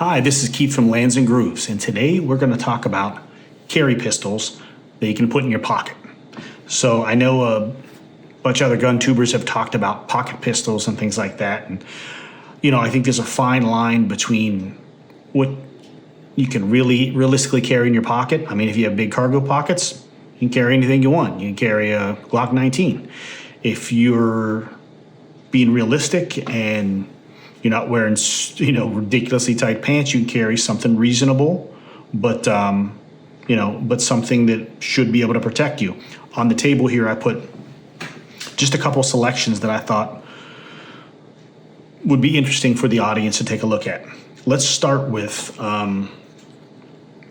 Hi, this is Keith from Lands and Grooves, and today we're going to talk about carry pistols that you can put in your pocket. So I know a bunch of other gun tubers have talked about pocket pistols and things like that, and I think there's a fine line between what you can really realistically carry in your pocket. I mean, if you have big cargo pockets, you can carry anything you want. You can carry a Glock 19. If you're being realistic and you're not wearing, ridiculously tight pants, you can carry something reasonable, but something that should be able to protect you. On the table here, I put just a couple selections that I thought would be interesting for the audience to take a look at. Let's start with some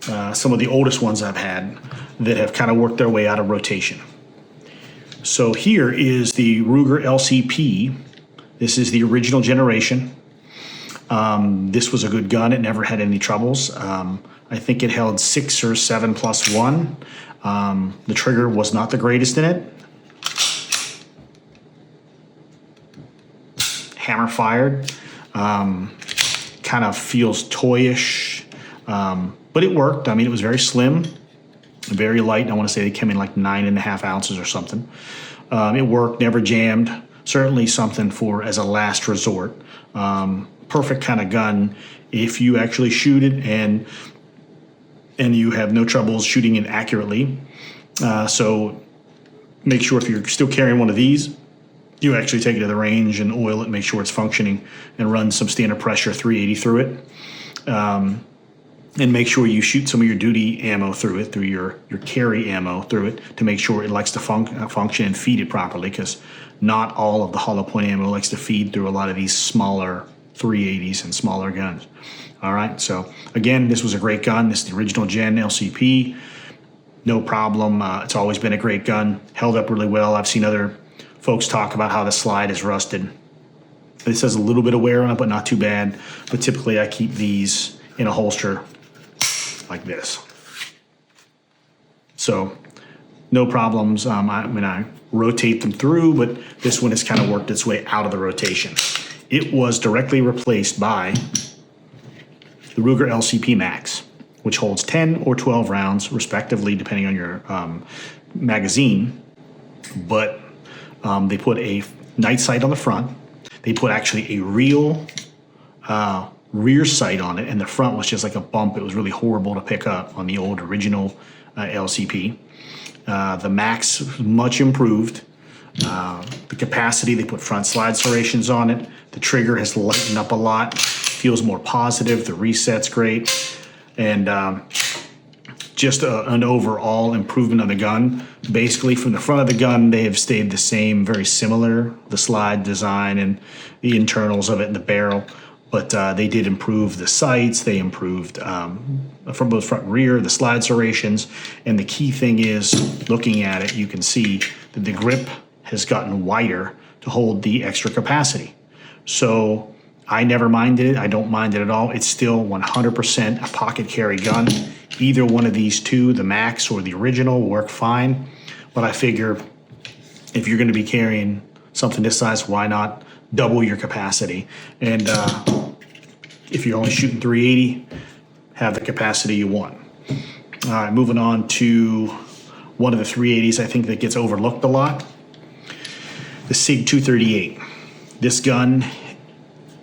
of the oldest ones I've had that have kind of worked their way out of rotation. So here is the Ruger LCP. This is the original generation. This was a good gun. It never had any troubles. I think it held 6 or 7+1. The trigger was not the greatest in it. Hammer fired. Kind of feels toyish, but it worked. I mean, it was very slim, very light. I want to say they came in like 9.5 ounces or something. It worked, never jammed. Certainly something for as a last resort. Perfect kind of gun if you actually shoot it and you have no troubles shooting it accurately. So make sure if you're still carrying one of these, you actually take it to the range and oil it, make sure it's functioning, and run some standard pressure 380 through it. And make sure you shoot some of your duty ammo through it, through your carry ammo through it, to make sure it likes to function and feed it properly, because not all of the hollow point ammo likes to feed through a lot of these smaller 380s and smaller guns. All right, so again, this was a great gun. This is the original gen LCP. No problem. It's always been a great gun. Held up really well. I've seen other folks talk about how the slide is rusted. This has a little bit of wear on it, but not too bad. But typically I keep these in a holster like this. So no problems. I rotate them through, but this one has kind of worked its way out of the rotation. It was directly replaced by the Ruger LCP Max, which holds 10 or 12 rounds, respectively, depending on your magazine. But they put a night sight on the front. They put actually a real rear sight on it, and the front was just like a bump. It was really horrible to pick up on the old original LCP. The Max, much improved. The capacity, they put front slide serrations on it. The trigger has lightened up a lot, feels more positive. The reset's great, and just an overall improvement of the gun. Basically, from the front of the gun, they have stayed the same, very similar, the slide design and the internals of it and the barrel. But they did improve the sights. They improved from both front and rear, the slide serrations. And the key thing is, looking at it, you can see that the grip has gotten wider to hold the extra capacity. So I never minded it. I don't mind it at all. It's still 100% a pocket carry gun. Either one of these two, the Max or the original, work fine. But I figure if you're going to be carrying something this size, why not double your capacity? And if you're only shooting 380, have the capacity you want. All right, moving on to one of the 380s I think that gets overlooked a lot, the SIG 238. This gun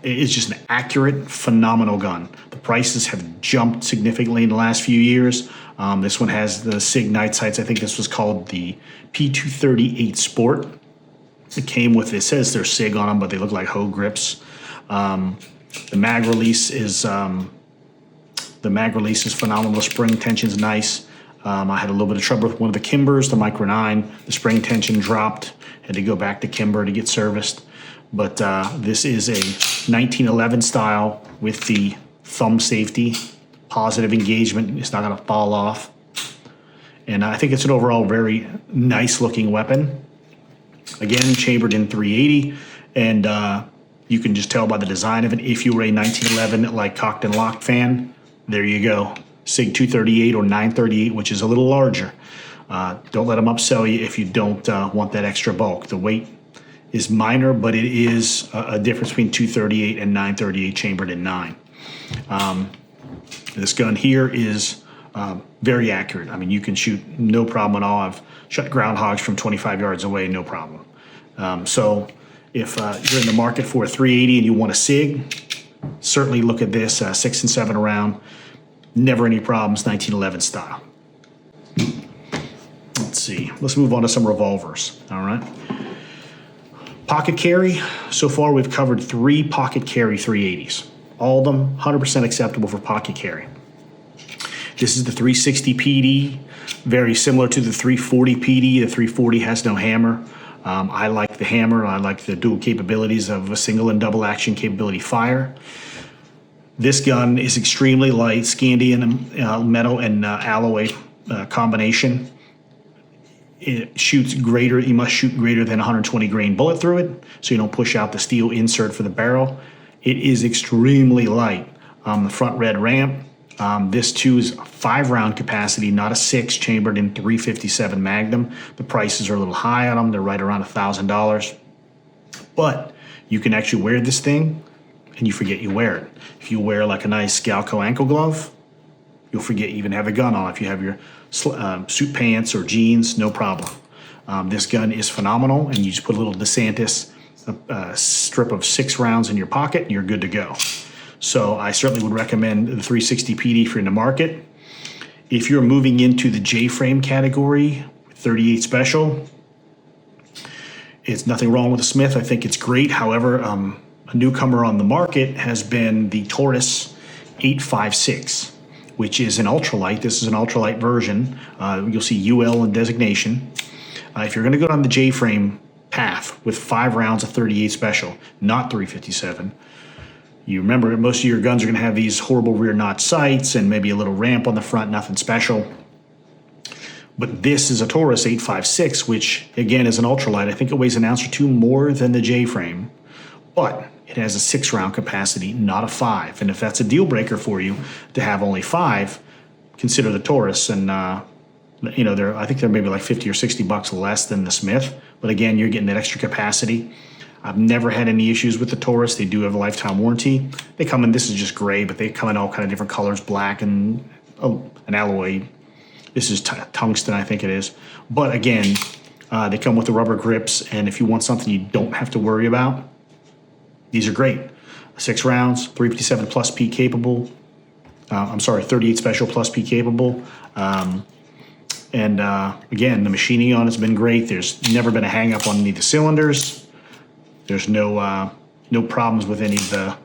is just an accurate, phenomenal gun. The prices have jumped significantly in the last few years. This one has the SIG night sights. I think this was called the P238 Sport. It came with, it says they're SIG on them, but they look like hoe grips. The mag release is phenomenal. The spring tension's nice. I had a little bit of trouble with one of the Kimbers, the Micro 9. The spring tension dropped. Had to go back to Kimber to get serviced. But this is a 1911 style with the thumb safety, positive engagement. It's not going to fall off. And I think it's an overall very nice looking weapon. Again, chambered in 380, and you can just tell by the design of it. If you were a 1911 like cocked and locked fan, there you go. SIG 238 or 938, which is a little larger. Don't let them upsell you if you don't want that extra bulk. The weight is minor, but it is a difference between 238 and 938 chambered in 9. This gun here is very accurate. I mean, you can shoot no problem at all. I've shot groundhogs from 25 yards away, no problem. So if you're in the market for a 380 and you want a SIG, certainly look at this 6 and 7 round. Never any problems, 1911 style. Let's see. Let's move on to some revolvers. All right. Pocket carry. So far, we've covered 3 pocket carry 380s. All of them 100% acceptable for pocket carry. This is the 360 PD, very similar to the 340 PD. The 340 has no hammer. I like the hammer. I like the dual capabilities of a single and double action capability fire. This gun is extremely light, Scandian metal and alloy combination. It shoots greater, you must shoot greater than 120 grain bullet through it, so you don't push out the steel insert for the barrel. It is extremely light. The front red ramp. This too is a 5-round capacity, not a 6, chambered in 357 Magnum. The prices are a little high on them. They're right around $1,000. But you can actually wear this thing and you forget you wear it. If you wear like a nice Galco ankle glove, you'll forget you even have a gun on. If you have your suit pants or jeans, no problem. This gun is phenomenal, and you just put a little DeSantis strip of 6 rounds in your pocket and you're good to go. So I certainly would recommend the 360 PD if you're in the market. If you're moving into the J-frame category, 38 Special, it's nothing wrong with the Smith. I think it's great. However, a newcomer on the market has been the Taurus 856, which is an ultralight. This is an ultralight version. You'll see UL in designation. If you're going to go down the J-frame path with 5 rounds of 38 Special, not 357, you remember most of your guns are going to have these horrible rear notch sights and maybe a little ramp on the front, nothing special. But this is a Taurus 856, which again is an ultralight. I think it weighs an ounce or 2 more than the J-frame, but it has a 6-round capacity, not a 5. And if that's a deal breaker for you to have only 5, consider the Taurus. And I think they're maybe like 50 or 60 bucks less than the Smith. But again, you're getting that extra capacity. I've never had any issues with the Taurus. They do have a lifetime warranty. They come in, this is just gray, but they come in all kind of different colors, black and an alloy. This is tungsten, I think it is. But again, they come with the rubber grips, and if you want something you don't have to worry about, these are great. 6 rounds, 357 plus P capable. 38 Special plus P capable. Again, the machining on it's been great. There's never been a hang up on any of the cylinders. There's no problems with any of the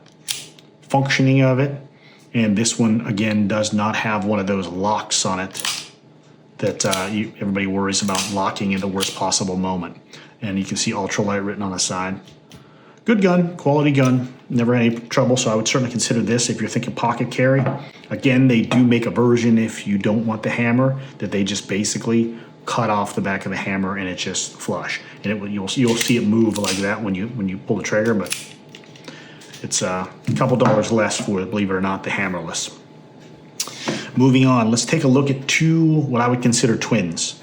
functioning of it. And this one, again, does not have one of those locks on it that everybody worries about locking in the worst possible moment. And you can see ultralight written on the side. Good gun, quality gun, never had any trouble, so I would certainly consider this if you're thinking pocket carry. Again, they do make a version if you don't want the hammer, that they just basically cut off the back of the hammer and it's just flush. And you'll see it move like that when you pull the trigger, but it's a couple dollars less for, believe it or not, the hammerless. Moving on, let's take a look at 2 what I would consider twins.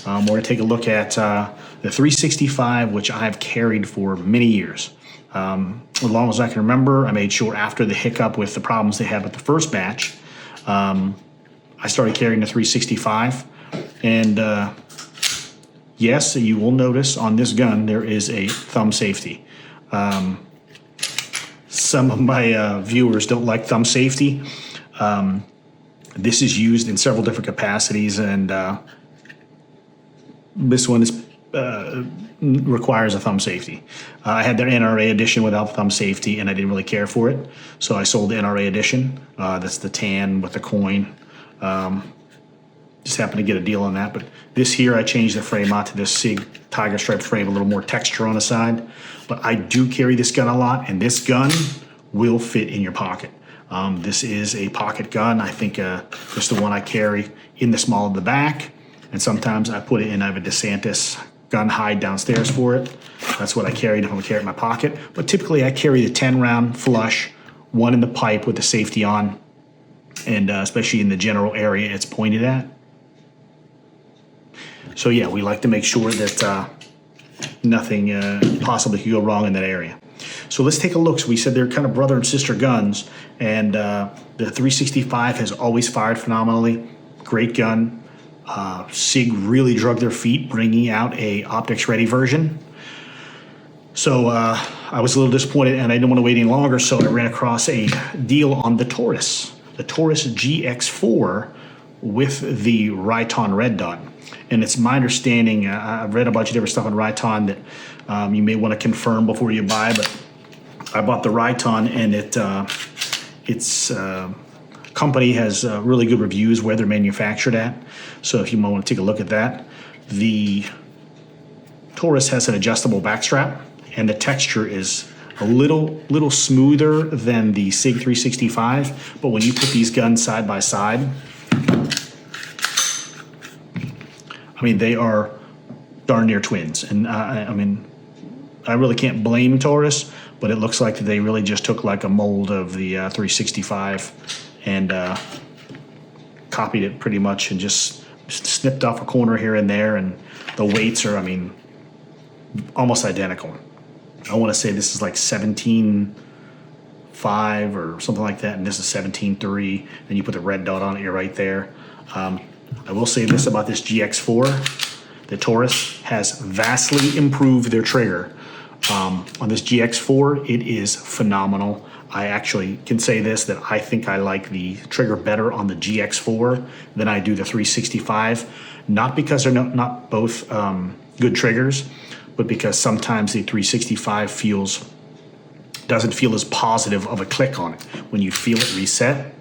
We're going to take a look at the 365, which I've carried for many years. As long as I can remember, I made sure after the hiccup with the problems they had with the first batch, I started carrying the 365. And yes, you will notice on this gun there is a thumb safety. Some of my viewers don't like thumb safety. This is used in several different capacities, and this one requires a thumb safety. I had their NRA edition without the thumb safety, and I didn't really care for it, so I sold the NRA edition. That's the tan with the coin. Just happened to get a deal on that. But this here, I changed the frame out to this SIG tiger stripe frame, a little more texture on the side. But I do carry this gun a lot, and this gun will fit in your pocket. This is a pocket gun. I think just the one I carry in the small of the back, and sometimes I put it in. I have a DeSantis gun hide downstairs for it. That's what I carried if I'm gonna carry it in my pocket. But typically I carry the 10-round flush, one in the pipe with the safety on, and especially in the general area it's pointed at. So yeah, we like to make sure that nothing possibly could go wrong in that area. So let's take a look. So we said they're kind of brother and sister guns, and the 365 has always fired phenomenally. Great gun. SIG really drug their feet bringing out a optics ready version. So I was a little disappointed, and I didn't want to wait any longer, so I ran across a deal on the Taurus GX4 with the Rayton red dot. And it's my understanding, I've read a bunch of different stuff on Rayton that you may want to confirm before you buy, but I bought the Rayton, and its company has really good reviews where they're manufactured at. So if you want to take a look at that. The Taurus has an adjustable backstrap, and the texture is a little smoother than the SIG 365, but when you put these guns side by side, I mean, they are darn near twins. And I mean, I really can't blame Taurus, but it looks like they really just took like a mold of the 365 and copied it pretty much and just snipped off a corner here and there. And the weights are, I mean, almost identical. I want to say this is like 17.5 or something like that, and this is 17.3, and you put the red dot on it, you're right there. I will say this about this GX4. The Taurus has vastly improved their trigger. On this GX4, it is phenomenal. I actually can say this, that I think I like the trigger better on the GX4 than I do the 365. Not because they're not both good triggers, but because sometimes the 365 doesn't feel as positive of a click on it. When you feel it reset,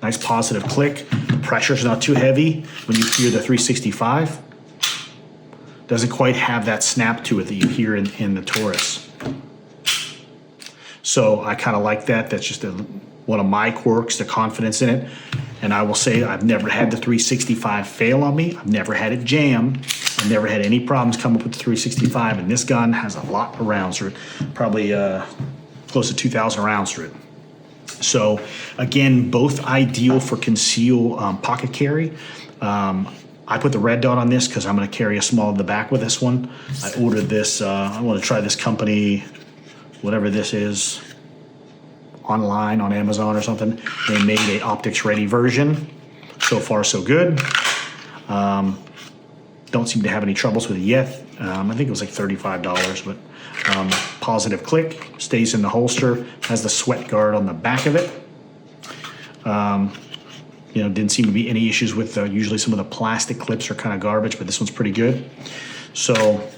nice positive click. The pressure's not too heavy. When you hear the 365, doesn't quite have that snap to it that you hear in the Taurus. So I kind of like that. That's just one of my quirks, the confidence in it. And I will say I've never had the 365 fail on me. I've never had it jam. I've never had any problems come up with the 365. And this gun has a lot of rounds through it, probably close to 2,000 rounds through it. So again, both ideal for conceal pocket carry. I put the red dot on this because I'm going to carry a small in the back with this one. I ordered this. I want to try this company, whatever this is, online on Amazon or something. They made a optics ready version. So far, so good. Don't seem to have any troubles with it yet. I think it was like $35, but positive click, stays in the holster, has the sweat guard on the back of it. You know, didn't seem to be any issues with usually some of the plastic clips are kind of garbage, but this one's pretty good. So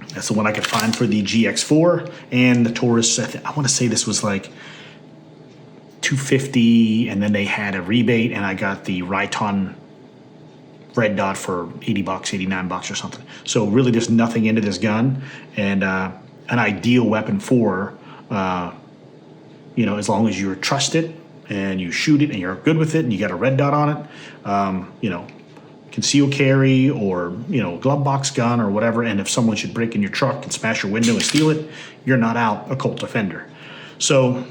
that's the one I could find for the GX4 and the Taurus. I want to say this was like $250, and then they had a rebate, and I got the Rayton red dot for $80, $89 or something. So really, there's nothing into this gun, and an ideal weapon for you know, as long as you trust it and you shoot it and you're good with it and you got a red dot on it, you know, conceal carry or, you know, glove box gun or whatever. And if someone should break in your truck and smash your window and steal it, you're not out a Colt Defender. So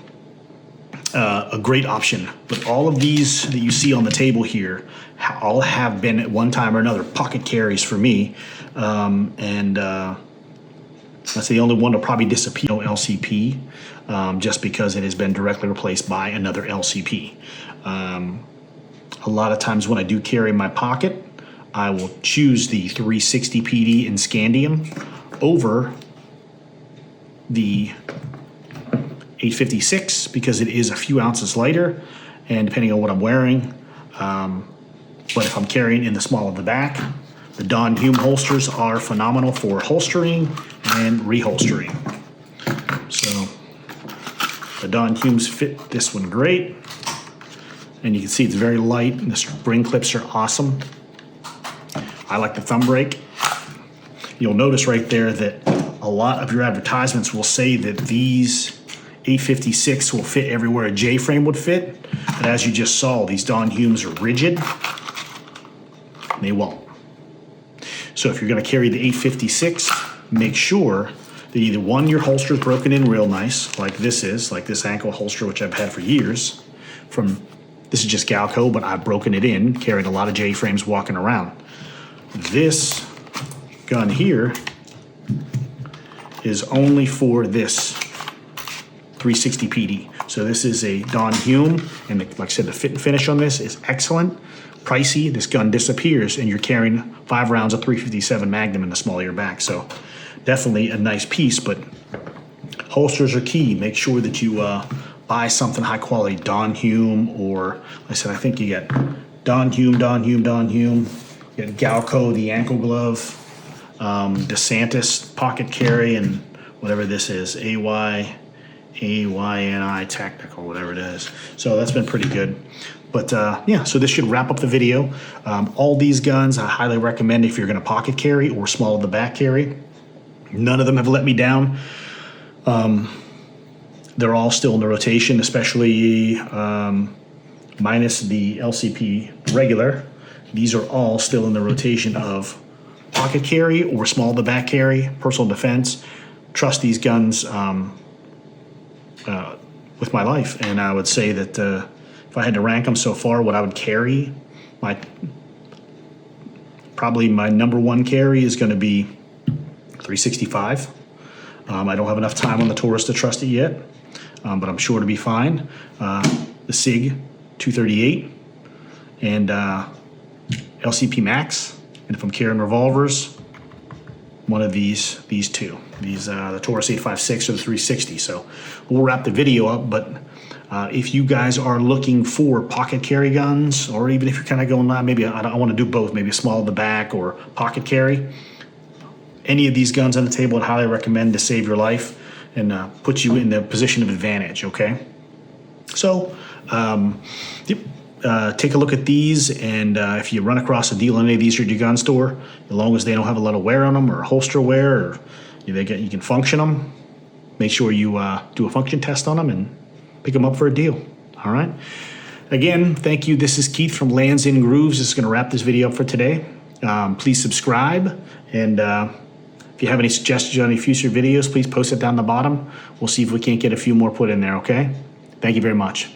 a great option. But all of these that you see on the table here all have been at one time or another pocket carries for me. That's the only one to probably disappear, LCP, just because it has been directly replaced by another LCP. A lot of times when I do carry in my pocket, I will choose the 360 PD in Scandium over the 856 because it is a few ounces lighter, and depending on what I'm wearing. But if I'm carrying in the small of the back, the Don Hume holsters are phenomenal for holstering and reholstering. So the Don Humes fit this one great. And you can see it's very light, and the spring clips are awesome. I like the thumb brake. You'll notice right there that a lot of your advertisements will say that these 856 will fit everywhere a J-frame would fit. But as you just saw, these Don Humes are rigid. They won't. So if you're going to carry the 856, make sure that either one, your holster is broken in real nice, like this is, like this ankle holster, which I've had for years. This is just Galco, but I've broken it in, carried a lot of J-frames walking around. This gun here is only for this 360 PD. So this is a Don Hume, and like I said, the fit and finish on this is excellent. Pricey, this gun disappears, and you're carrying 5 rounds of 357 Magnum in the small of your back. So definitely a nice piece, but holsters are key. Make sure that you buy something high quality, Don Hume, or like I said, I think you get Don Hume. You get Galco, the ankle glove, DeSantis pocket carry, and whatever this is, AYNI Tactical, whatever it is. So that's been pretty good. But yeah, so this should wrap up the video. All these guns I highly recommend if you're going to pocket carry or small of the back carry. None of them have let me down. They're all still in the rotation, especially minus the LCP regular. These are all still in the rotation of pocket carry or small of the back carry, personal defense. Trust these guns with my life, and I would say that if I had to rank them so far, what I would carry, probably my number one carry is going to be 365. I don't have enough time on the Taurus to trust it yet, but I'm sure to be fine. The SIG 238 and LCP Max, and if I'm carrying revolvers, one of these two. The Taurus 856 or the 360. So we'll wrap the video up, but if you guys are looking for pocket carry guns, or even if you're kind of going, maybe I want to do both, maybe a small in the back or pocket carry, any of these guns on the table I'd highly recommend to save your life and put you in the position of advantage, okay? So take a look at these, and if you run across a deal on any of these at your gun store, as long as they don't have a lot of wear on them or holster wear, or you can function them, make sure you do a function test on them and pick them up for a deal. All right. Again, thank you. This is Keith from Lands in Grooves. This is going to wrap this video up for today. Please subscribe, and if you have any suggestions on any future videos, please post it down the bottom. We'll see if we can't get a few more put in there, okay? Thank you very much.